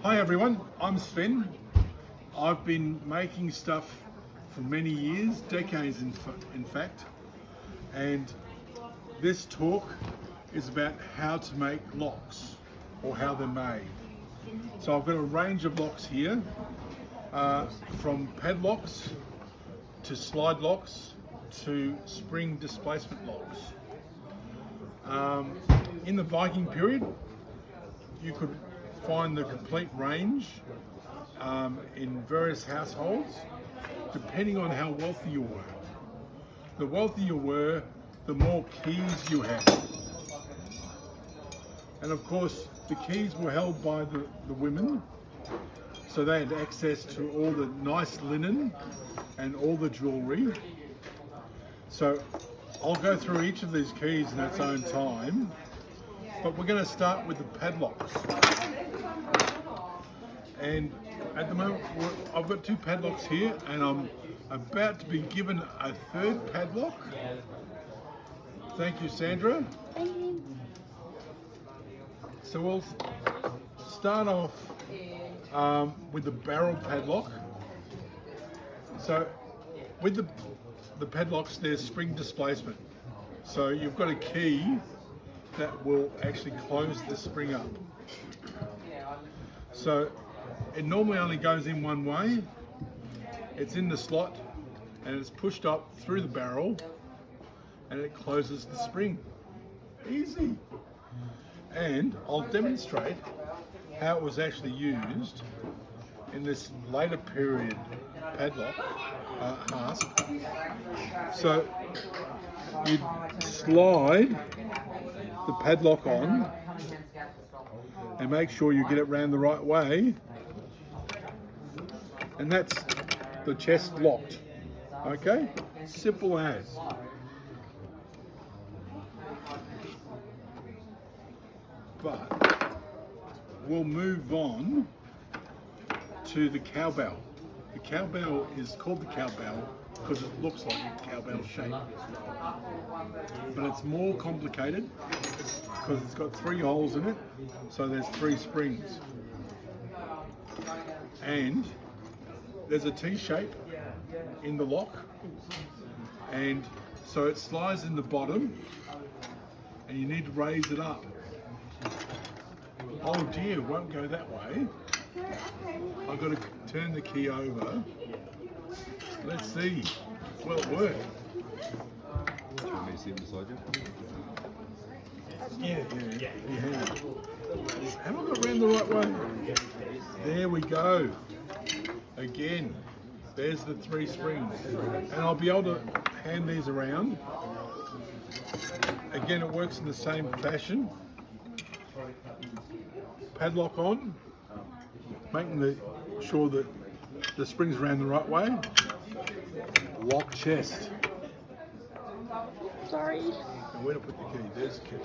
Hi everyone, I'm Sven. I've been making stuff for many years, decades in fact, and this talk is about how to make locks or how they're made. So I've got a range of locks here, from padlocks to slide locks to spring displacement locks. In the Viking period, you could find the complete range in various households, depending on how wealthy you were. The wealthier you were, the more keys you had. And of course, the keys were held by the women, so they had access to all the nice linen and all the jewellery. So I'll go through each of these keys in its own time, but we're going to start with the padlocks. And at the moment, I've got two padlocks here, and I'm about to be given a third padlock. Thank you, Sandra. Thank you. So we'll start off with the barrel padlock. So with the padlocks, there's spring displacement. So you've got a key that will actually close the spring up. So it normally only goes in one way. It's in the slot and it's pushed up through the barrel and it closes the spring. Easy. And I'll demonstrate how it was actually used in this later period padlock hasp. So you slide the padlock on and make sure you get it round the right way, and that's the chest locked. Okay, simple as. But we'll move on to the cowbell. The cowbell is called the cowbell because it looks like a cowbell shape, but it's more complicated because it's got 3 holes in it, so there's 3 springs, and there's a T shape in the lock, and so it slides in the bottom and you need to raise it up. Oh dear, it won't go that way. I've got to turn the key over. Let's see. Will it work? Yeah. Have I got round the right way? There we go. Again, there's the 3 springs. And I'll be able to hand these around. Again, it works in the same fashion. Padlock on, making sure that the spring's around the right way. Lock chest. Sorry. And where to put the key? There's the key.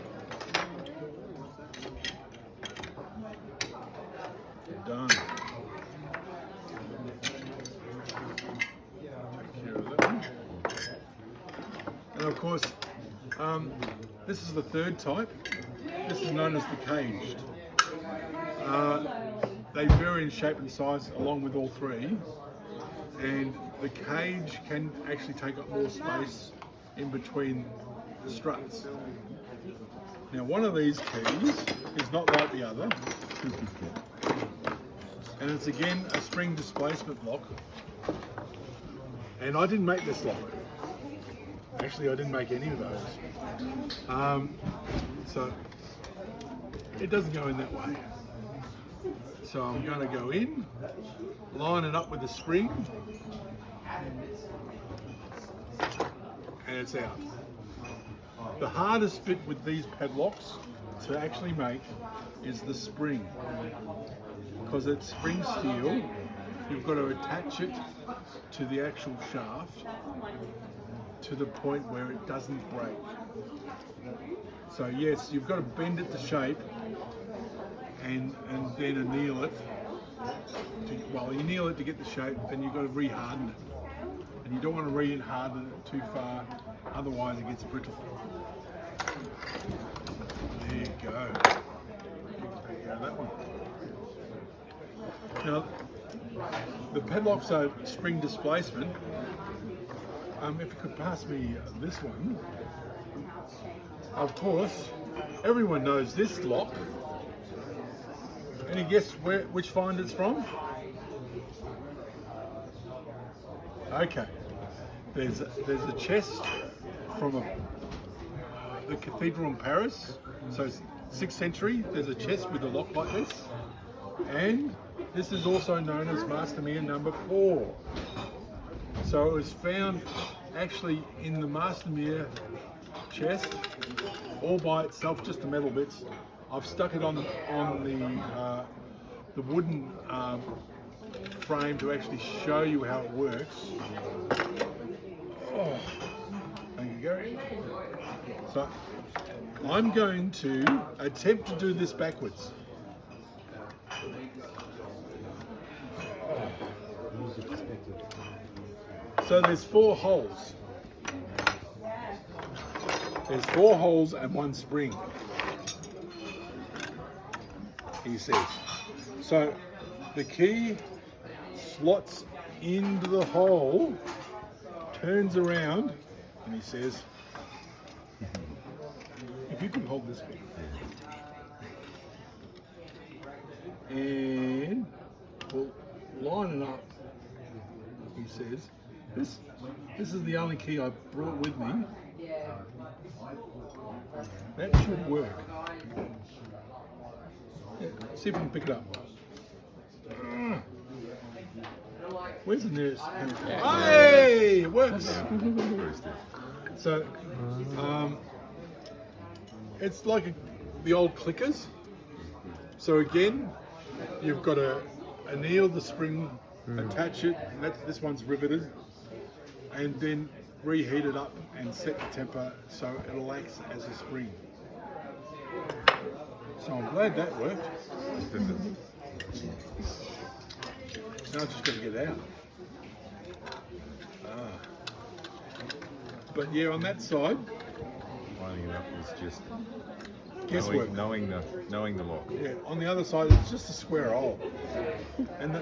Done. Take care of that one. And of course, this is the third type. This is known as the caged. They vary in shape and size along with all 3, and the cage can actually take up more space in between the struts. Now one of these keys is not like the other, and it's again a spring displacement lock, and I didn't make this lock. Actually, I didn't make any of those. So it doesn't go in that way. So I'm going to go in, line it up with the spring, and it's out. The hardest bit with these padlocks to actually make is the spring. Because it's spring steel, you've got to attach it to the actual shaft to the point where it doesn't break. So yes, you've got to bend it to shape and then anneal it. You anneal it to get the shape, then you've got to re-harden it. And you don't want to re-harden it too far, otherwise it gets brittle. There you go. Take care of that one. Now, the padlocks are spring displacement. If you could pass me this one. Of course, everyone knows this lock. Any guess which find it's from? Okay. There's a chest from the cathedral in Paris. So it's 6th century. There's a chest with a lock like this. And this is also known as Mastermere number 4. So it was found actually in the Mastermere chest, all by itself, just the metal bits. I've stuck it on the wooden frame to actually show you how it works. Oh, there you go. So I'm going to attempt to do this backwards. So there's 4 holes. There's 4 holes and 1 spring, he says. So the key slots into the hole, turns around, and he says, if you can hold this one. And we'll line it up, he says. This is the only key I brought with me. That should work. Yeah, see if we can pick it up. Where's the nearest? Hey, it works. So, it's like the old clickers. So again, you've got to anneal the spring, attach it. This one's riveted, and then reheat it up and set the temper so it'll act as a spring. So I'm glad that worked. Now I've just got to get it out. But yeah, on that side, lining it up is just guesswork. Knowing the lock. Yeah, on the other side it's just a square hole, and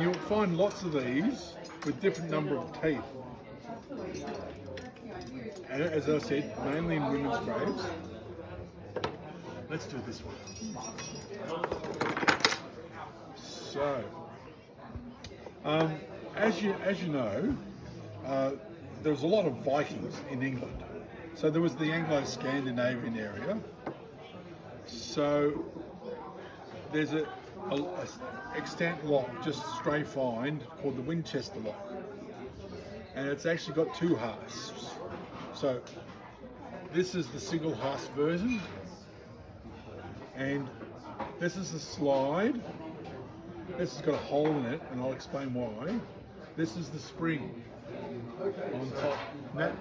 you'll find lots of these with different number of teeth. And as I said, mainly in women's graves. Let's do this one. So, as you know, there was a lot of Vikings in England. So there was the Anglo-Scandinavian area. So there's a extant lock, just stray find, called the Winchester lock. And it's actually got 2 hasps. So this is the single hasp version. And this is the slide. This has got a hole in it, and I'll explain why. This is the spring on top. And that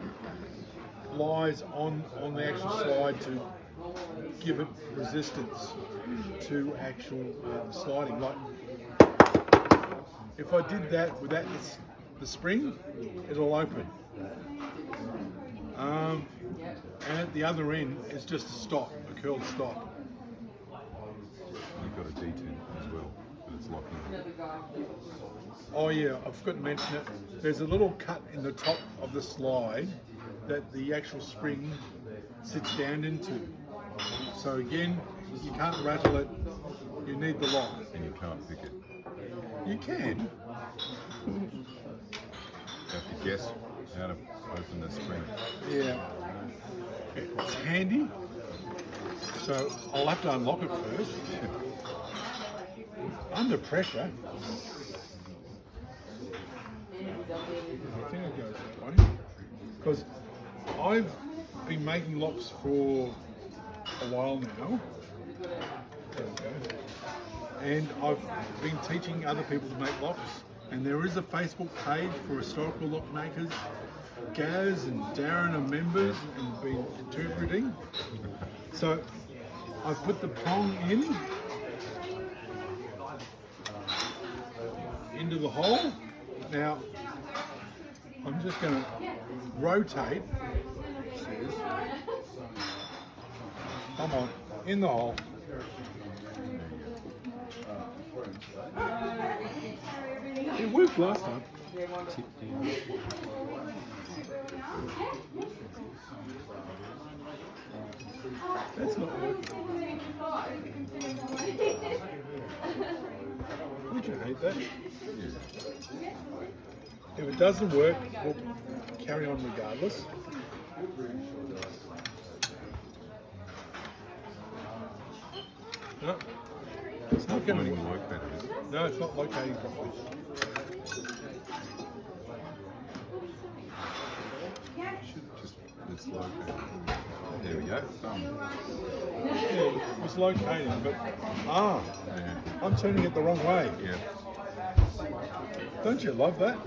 lies on the actual slide to give it resistance to actual sliding. Like if I did that without the spring, it'll open. And at the other end is just a stop, a curled stop. You've got a detent as well, but it's locking. Oh yeah, I forgot to mention it. There's a little cut in the top of the slide that the actual spring sits down into. So again, you can't rattle it, you need the lock. And you can't pick it. You can. You have to guess how to open the spring. Yeah. It's handy. So I'll have to unlock it first. Under pressure. I think it goes that way. Because I've been making locks for a while now. There we go. And I've been teaching other people to make locks. And there is a Facebook page for historical lock makers. Gaz and Darren are members and been interpreting. So I've put the prong into the hole. Now I'm just going to rotate. It says, come on, in the hole. It worked last time. That's not working. Would you hate that? If it doesn't work, we'll carry on regardless. No, it's not going to work. No, it's not locating properly. It's located. There we go. Yeah, it's locating, but yeah. I'm turning it the wrong way. Yeah. Don't you love that?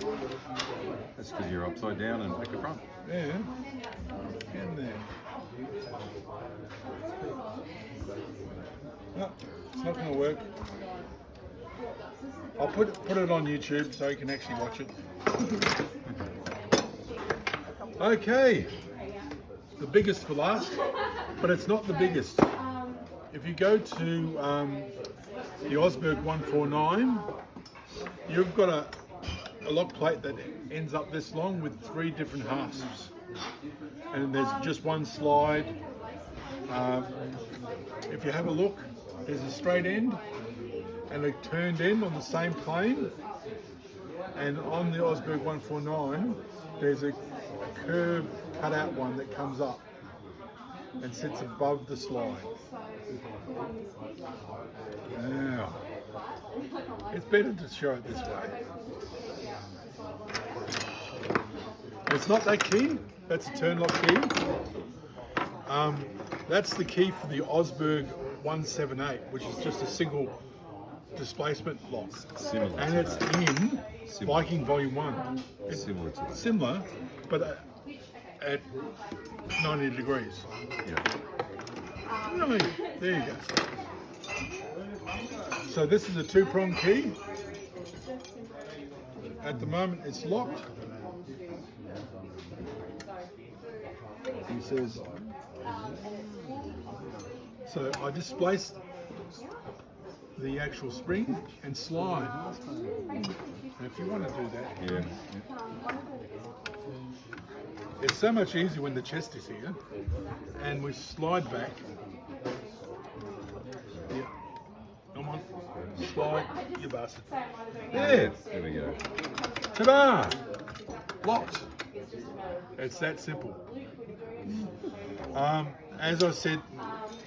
That's because you're upside down and back the front. Yeah. And there. No, it's not going to work. I'll put it on YouTube so you can actually watch it. Okay. The biggest for last, but it's not the biggest. If you go to the Osberg 149, you've got a lock plate that ends up this long with 3 different hasps. And there's just one slide. If you have a look, there's a straight end and a turned end on the same plane. And on the Osberg 149, there's a curved cut out one that comes up and sits above the slide. Now, it's better to show it this way. It's not that key, that's a turn lock key. That's the key for the Osberg 178, which is just a single displacement lock. Similar and to it's that. in Viking Volume 1. It's Similar to that. similar, but at 90 degrees. Yeah. No, there you go. So this is a 2-prong key. At the moment it's locked. He says, so I displaced the actual spring and slide. And if you want to do that, Yeah. it's so much easier when the chest is here, and we slide back. Yeah. Come on, slide, you bastard. There, There we go. ta-da! Locked. It's that simple. As I said,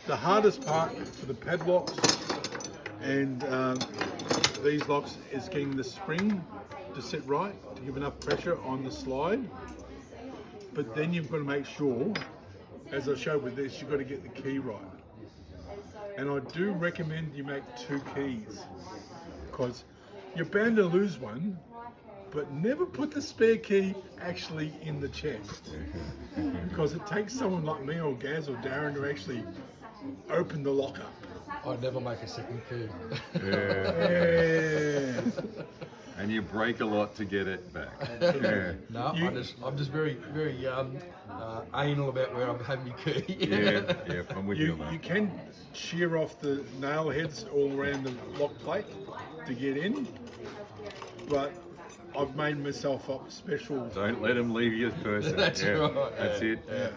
the hardest part for the padlocks and these locks is getting the spring to sit right, to give enough pressure on the slide. But then you've got to make sure, as I showed with this, you've got to get the key right. And I do recommend you make 2 keys, because you're bound to lose one, but never put the spare key actually in the chest, because it takes someone like me or Gaz or Darren to actually open the lock up. I'd never make a second key. Yeah. And you break a lot to get it back. Yeah. No, I'm just very anal about where I'm having my key. Yeah, I'm with you on that. You can shear off the nail heads all around the lock plate to get in, but I've made myself up special. Don't let them leave your person. That's right. That's it. Yeah.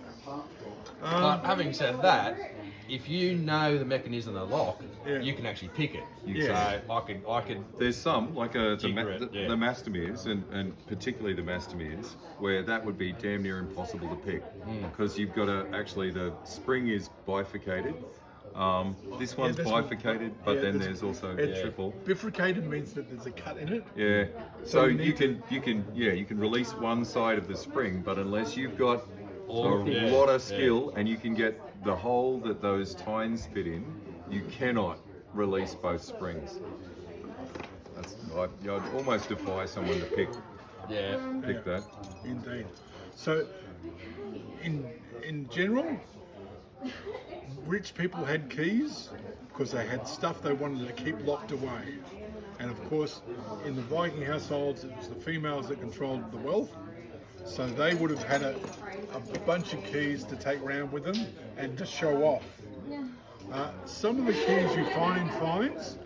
But having said that, if you know the mechanism of the lock, Yeah. you can actually pick it. Yeah. So I could. There's some, like the Jigger it, yeah. Mastomeres, and particularly the Mastomeres, where that would be damn near impossible to pick, because you've got to actually, the spring is bifurcated. This one's this one- bifurcated, but yeah, then this- there's also it's- triple. Bifurcated means that there's a cut in it. Yeah. So So you you need can release one side of the spring, but unless you've got Oh, a yeah, lot of yeah. skill and you can get the hole that those tines fit in, you cannot release both springs. I'd almost defy someone to pick Yeah. that. Indeed. So, in general, rich people had keys because they had stuff they wanted to keep locked away. And of course, in the Viking households, it was the females that controlled the wealth. So they would have had a bunch of keys to take around with them and just show off. Some of the keys you find in finds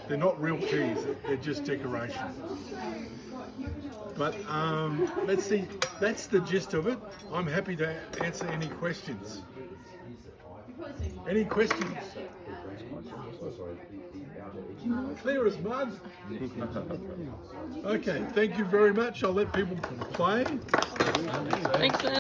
They're not real keys, they're just decoration. But let's see, that's the gist of it. I'm happy to answer any questions. Any questions? Clear as mud. Okay, thank you very much. I'll let people play. Thanks, Sven.